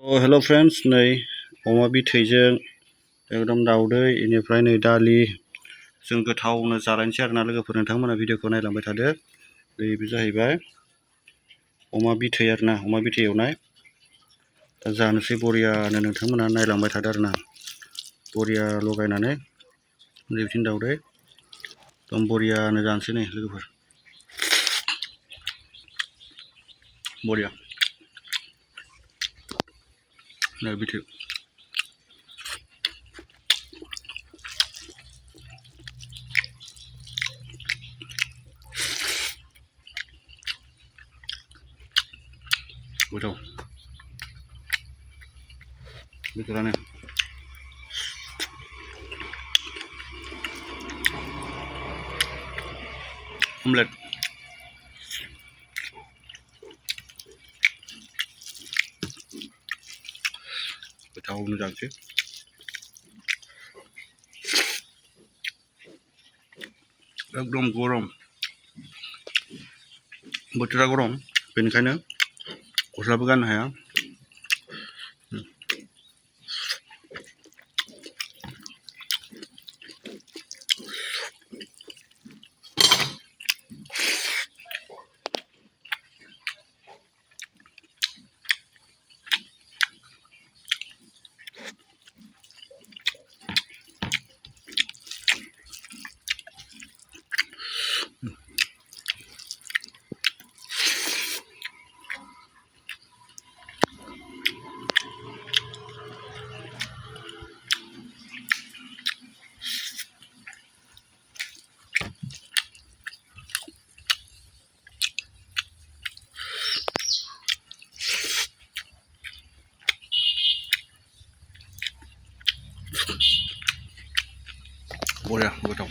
Hello friends, नै अमा बिथैजों एकदम दाउदै इनिफ्राय नै दालि जों गोथावनो जालायनोसै आरोना लोगोफोर नोंथांमोना भिडिअखौ नायलांबाय थादो। बे जाहैबाय अमा बिथै आरोना अमा बिथै एवनाय दा जानोसै बरियानो नोंथांमोना नायलांबाय थादो आरोना बरिया लगायनानै बिथिं दाउदै एकदम बरियानो जानोसै नै लोगोफोर बरिया नै बिथै गोथाव बेफोरानो अमलेट गोथावनो जानोसै एकदम गरम बोथोरा गरम बेनिखायनो गस्लाबो गाननो हाया बरिया गोथाव